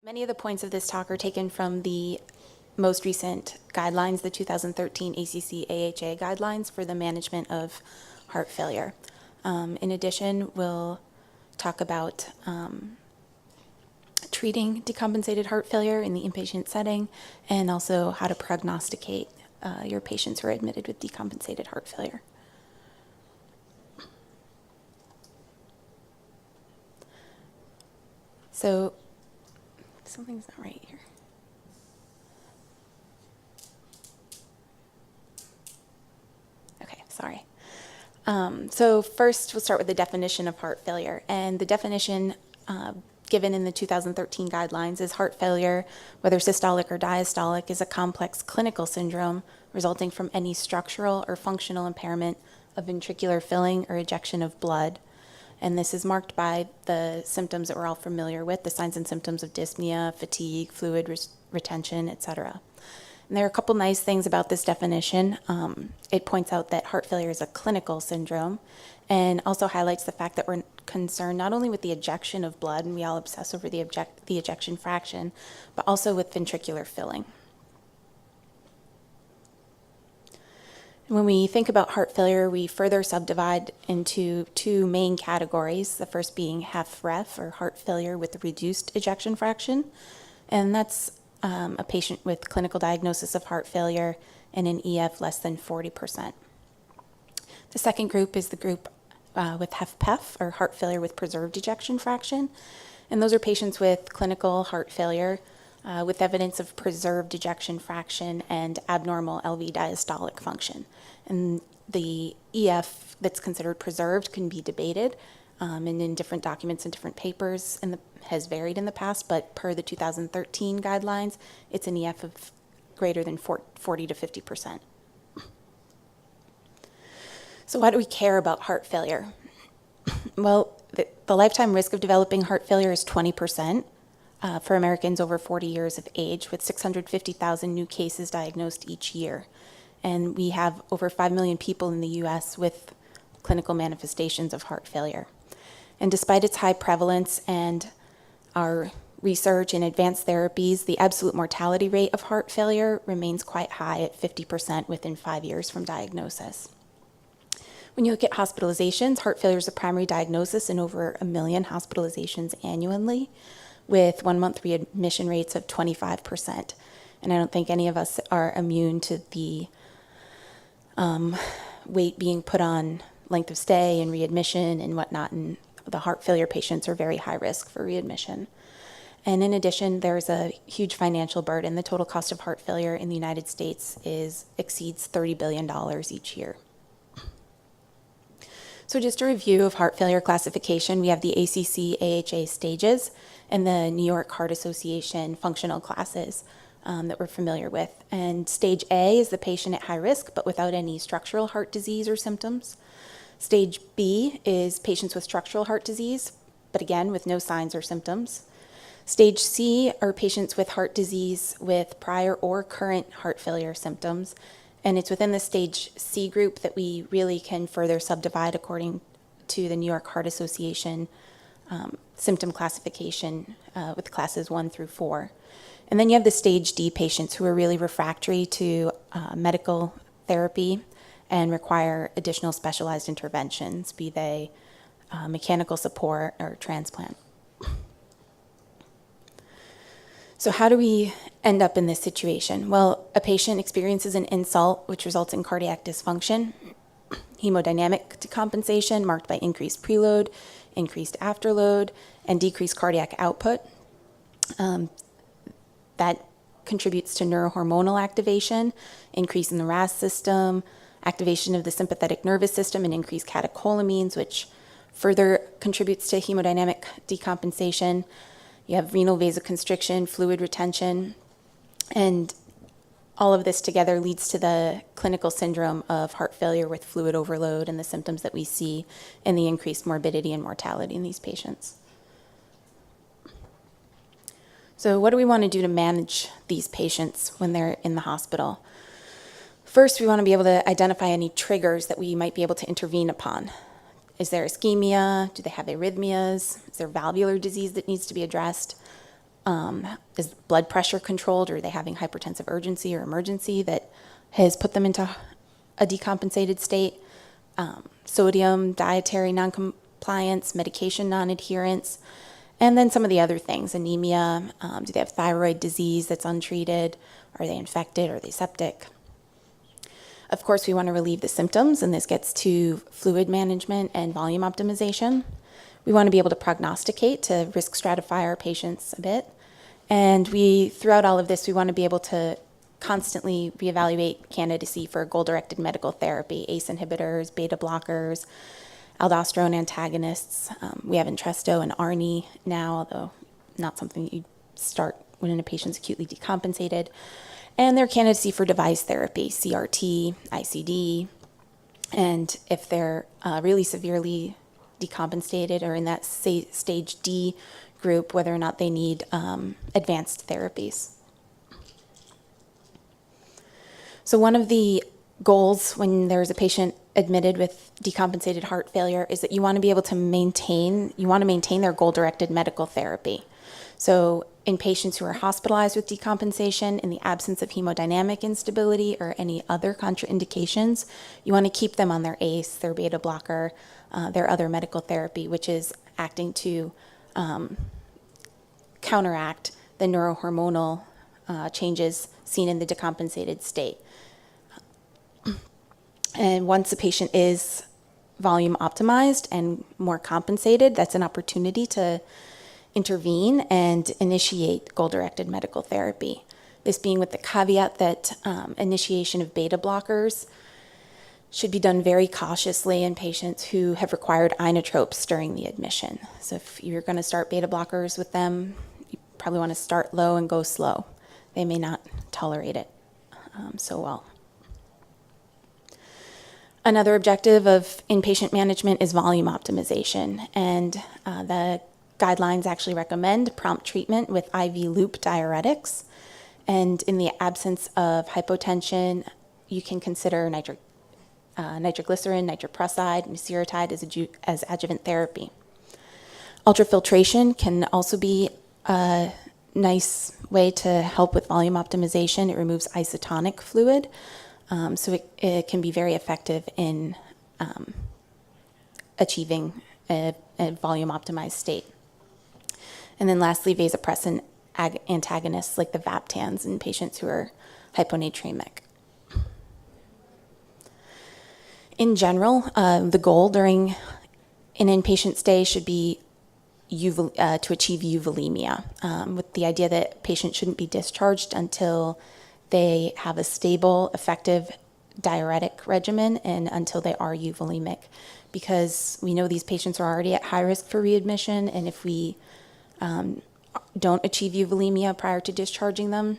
Many of the points of this talk are taken from the most recent guidelines, the 2013 ACC-AHA guidelines for the management of heart failure. In addition, we'll talk about treating decompensated heart failure in the inpatient setting, and also how to prognosticate your patients who are admitted with decompensated heart failure. So, something's not right here. Okay, sorry. So first, we'll start with the definition of heart failure. And the definition given in the 2013 guidelines is heart failure, whether systolic or diastolic, is a complex clinical syndrome resulting from any structural or functional impairment of ventricular filling or ejection of blood. And this is marked by the symptoms that we're all familiar with, the signs and symptoms of dyspnea, fatigue, fluid retention, etc. And there are a couple nice things about this definition. It points out that heart failure is a clinical syndrome, and also highlights the fact that we're concerned not only with the ejection of blood, and we all obsess over the ejection fraction, but also with ventricular filling. When we think about heart failure, we further subdivide into two main categories, the first being HFrEF, or heart failure with a reduced ejection fraction, and that's a patient with clinical diagnosis of heart failure and an EF less than 40%. The second group is the group with HFpEF, or heart failure with preserved ejection fraction, and those are patients with clinical heart failure with evidence of preserved ejection fraction and abnormal LV diastolic function. And the EF that's considered preserved can be debated, and in different documents and different papers has varied in the past, but per the 2013 guidelines, it's an EF of greater than 40 to 50%. So why do we care about heart failure? Well, the lifetime risk of developing heart failure is 20%. For Americans over 40 years of age, with 650,000 new cases diagnosed each year. And we have over 5 million people in the U.S. with clinical manifestations of heart failure. And despite its high prevalence and our research in advanced therapies, the absolute mortality rate of heart failure remains quite high at 50% within 5 years from diagnosis. When you look at hospitalizations, heart failure is a primary diagnosis in over 1 million hospitalizations annually, with 1-month readmission rates of 25%. And I don't think any of us are immune to the weight being put on length of stay and readmission and whatnot, and the heart failure patients are very high risk for readmission. And in addition, there's a huge financial burden. The total cost of heart failure in the United States exceeds $30 billion each year. So just a review of heart failure classification, we have the ACC-AHA stages and the New York Heart Association functional classes that we're familiar with. And stage A is the patient at high risk, but without any structural heart disease or symptoms. Stage B is patients with structural heart disease, but again, with no signs or symptoms. Stage C are patients with heart disease with prior or current heart failure symptoms. And it's within the stage C group that we really can further subdivide according to the New York Heart Association symptom classification with classes 1 through 4. And then you have the stage D patients who are really refractory to medical therapy and require additional specialized interventions, be they mechanical support or transplant. So how do we end up in this situation? Well, a patient experiences an insult, which results in cardiac dysfunction, hemodynamic decompensation marked by increased preload, increased afterload, and decreased cardiac output. That contributes to neurohormonal activation, increase in the RAS system, activation of the sympathetic nervous system, and increased catecholamines, which further contributes to hemodynamic decompensation. You have renal vasoconstriction, fluid retention, and all of this together leads to the clinical syndrome of heart failure with fluid overload and the symptoms that we see in the increased morbidity and mortality in these patients. So what do we want to do to manage these patients when they're in the hospital? First, we want to be able to identify any triggers that we might be able to intervene upon. Is there ischemia? Do they have arrhythmias? Is there valvular disease that needs to be addressed? Is blood pressure controlled? Or are they having hypertensive urgency or emergency that has put them into a decompensated state? Sodium, dietary noncompliance, medication non-adherence, and then some of the other things, anemia, do they have thyroid disease that's untreated? Are they infected? Are they septic? Of course, we want to relieve the symptoms, and this gets to fluid management and volume optimization. We want to be able to prognosticate to risk stratify our patients a bit. And throughout all of this, we want to be able to constantly reevaluate candidacy for goal-directed medical therapy, ACE inhibitors, beta blockers, aldosterone antagonists. We have Entresto and Arni now, although not something you start when a patient's acutely decompensated. And their candidacy for device therapy, CRT, ICD, and if they're really severely decompensated or in that stage D group, whether or not they need advanced therapies. So one of the goals when there's a patient admitted with decompensated heart failure is that you want to be able to maintain their goal-directed medical therapy. So in patients who are hospitalized with decompensation, in the absence of hemodynamic instability or any other contraindications, you want to keep them on their ACE, their beta blocker, their other medical therapy, which is acting to counteract the neurohormonal changes seen in the decompensated state. And once a patient is volume optimized and more compensated, that's an opportunity to intervene and initiate goal-directed medical therapy. This being with the caveat that initiation of beta blockers should be done very cautiously in patients who have required inotropes during the admission. So if you're going to start beta blockers with them, you probably want to start low and go slow. They may not tolerate it so well. Another objective of inpatient management is volume optimization, and the guidelines actually recommend prompt treatment with IV loop diuretics, and in the absence of hypotension, you can consider nitroglycerin, nitroprusside, musiretide as adjuvant therapy. Ultrafiltration can also be a nice way to help with volume optimization. It removes isotonic fluid, so it can be very effective in achieving a volume optimized state. And then lastly, vasopressin antagonists like the Vaptans in patients who are hyponatremic. In general, the goal during an inpatient stay should be to achieve euvolemia, with the idea that patients shouldn't be discharged until they have a stable, effective diuretic regimen and until they are euvolemic, because we know these patients are already at high risk for readmission, and if we don't achieve euvolemia prior to discharging them,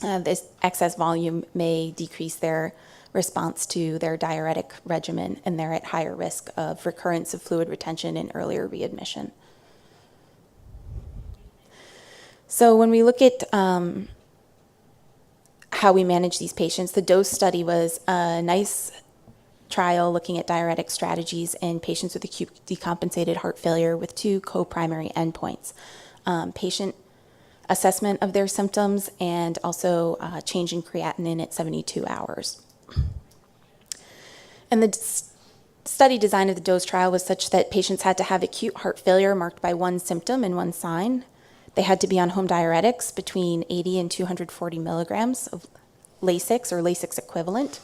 this excess volume may decrease their response to their diuretic regimen, and they're at higher risk of recurrence of fluid retention and earlier readmission. So when we look at how we manage these patients, the DOSE study was a nice trial looking at diuretic strategies in patients with acute decompensated heart failure with two co-primary endpoints, patient assessment of their symptoms and also change in creatinine at 72 hours. And the study design of the DOSE trial was such that patients had to have acute heart failure marked by one symptom and one sign. They had to be on home diuretics between 80 and 240 milligrams of Lasix or Lasix equivalent.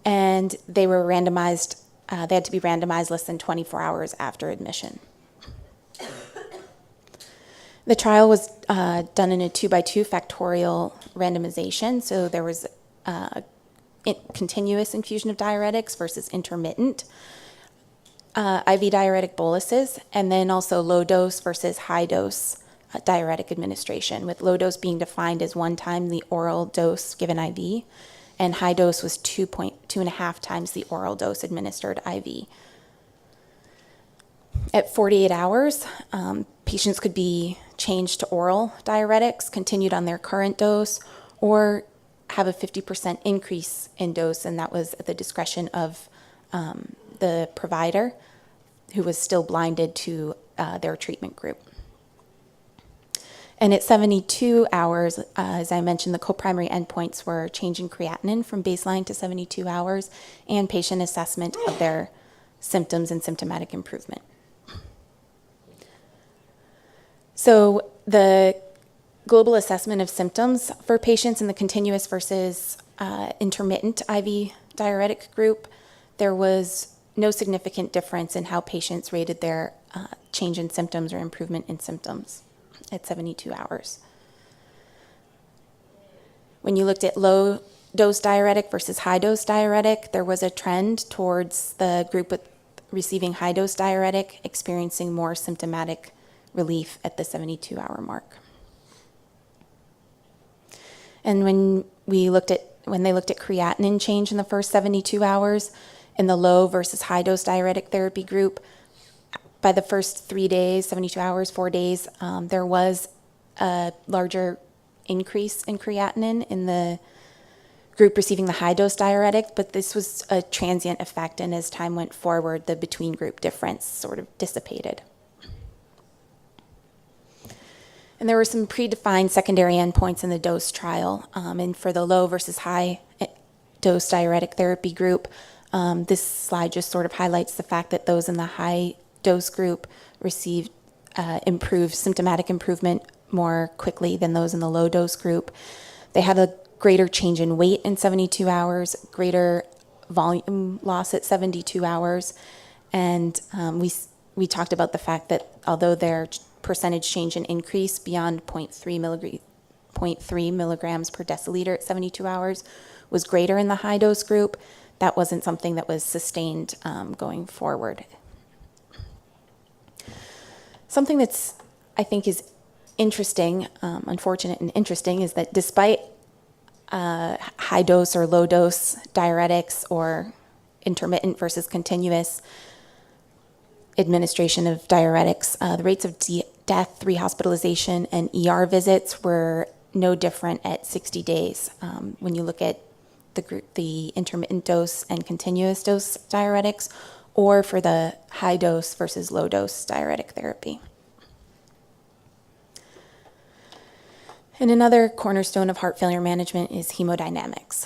And they were randomized, they had to be randomized less than 24 hours after admission. The trial was done in a 2x2 factorial randomization, so there was continuous infusion of diuretics versus intermittent IV diuretic boluses, and then also low dose versus high dose diuretic administration, with low dose being defined as 1 time the oral dose given IV, and high dose was 2.5 times the oral dose administered IV. At 48 hours, patients could be changed to oral diuretics, continued on their current dose, or have a 50% increase in dose, and that was at the discretion of the provider, who was still blinded to their treatment group. And at 72 hours, as I mentioned, the co-primary endpoints were change in creatinine from baseline to 72 hours and patient assessment of their symptoms and symptomatic improvement. So the global assessment of symptoms for patients in the continuous versus intermittent IV diuretic group, there was no significant difference in how patients rated their change in symptoms or improvement in symptoms at 72 hours. When you looked at low dose diuretic versus high dose diuretic, there was a trend towards the group receiving high dose diuretic experiencing more symptomatic relief at the 72-hour mark. And when they looked at creatinine change in the first 72 hours in the low versus high dose diuretic therapy group, by the first 3 days, 72 hours, 4 days, there was a larger increase in creatinine in the group receiving the high dose diuretic, but this was a transient effect, and as time went forward, the between group difference sort of dissipated. And there were some predefined secondary endpoints in the dose trial, and for the low versus high dose diuretic therapy group, this slide just sort of highlights the fact that those in the high dose group received improved symptomatic improvement more quickly than those in the low dose group. They had a greater change in weight in 72 hours, greater volume loss at 72 hours, and we talked about the fact that although their percentage change and increase beyond 0.3 milligrams per deciliter at 72 hours was greater in the high dose group, that wasn't something that was sustained going forward. Something that's, I think, is interesting, unfortunate and interesting, is that despite high dose or low dose diuretics or intermittent versus continuous administration of diuretics, the rates of death, rehospitalization, and ER visits were no different at 60 days. When you look at the intermittent dose and continuous dose diuretics, or for the high dose versus low dose diuretic therapy. And another cornerstone of heart failure management is hemodynamics.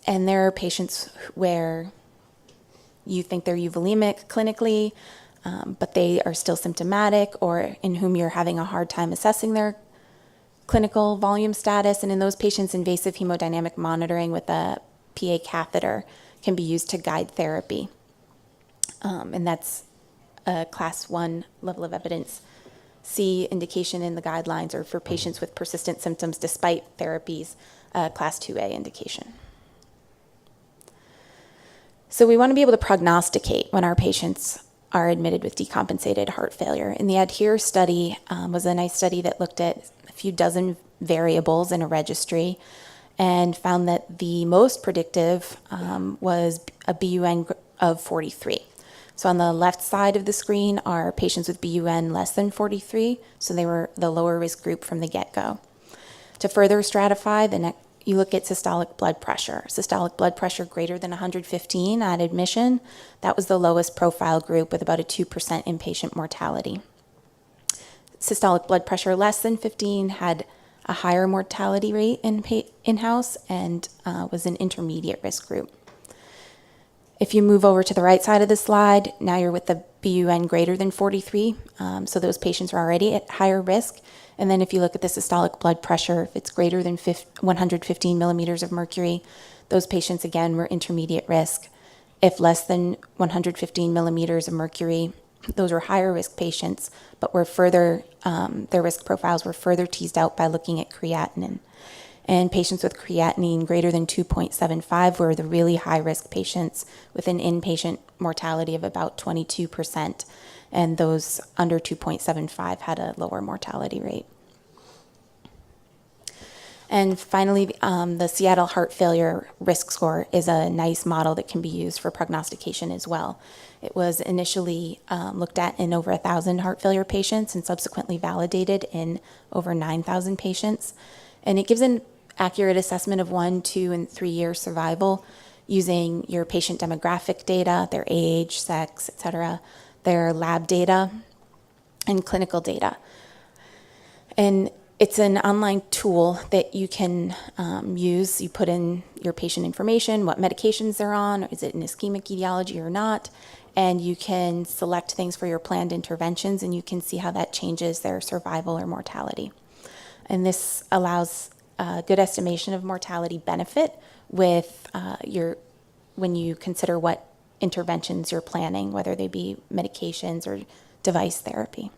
And there are patients where you think they're euvolemic clinically, but they are still symptomatic, or in whom you're having a hard time assessing their clinical volume status. And in those patients, invasive hemodynamic monitoring with a PA catheter can be used to guide therapy. And that's a class 1 level of evidence C indication in the guidelines, or for patients with persistent symptoms despite therapies, class 2A indication. So we want to be able to prognosticate when our patients are admitted with decompensated heart failure. And the ADHERE study was a nice study that looked at a few dozen variables in a registry and found that the most predictive was a BUN of 43. So on the left side of the screen are patients with BUN less than 43, so they were the lower risk group from the get-go. To further stratify, you look at systolic blood pressure. Systolic blood pressure greater than 115 at admission, that was the lowest profile group with about a 2% inpatient mortality. Systolic blood pressure less than 15 had a higher mortality rate in-house and was an intermediate risk group. If you move over to the right side of the slide, now you're with the BUN greater than 43, so those patients are already at higher risk. And then if you look at the systolic blood pressure, if it's greater than 115 millimeters of mercury, those patients again were intermediate risk. If less than 115 millimeters of mercury, those were higher risk patients, but were further, their risk profiles were further teased out by looking at creatinine. And patients with creatinine greater than 2.75 were the really high-risk patients with an inpatient mortality of about 22%, and those under 2.75 had a lower mortality rate. And finally, the Seattle Heart Failure Risk Score is a nice model that can be used for prognostication as well. It was initially looked at in over 1,000 heart failure patients and subsequently validated in over 9,000 patients. And it gives an accurate assessment of 1, 2, and 3-year survival using your patient demographic data, their age, sex, et cetera, their lab data, and clinical data. And it's an online tool that you can use. You put in your patient information, what medications they're on, is it an ischemic etiology or not, and you can select things for your planned interventions, and you can see how that changes their survival or mortality. And this allows a good estimation of mortality benefit with when you consider what interventions you're planning, whether they be medications or device therapy.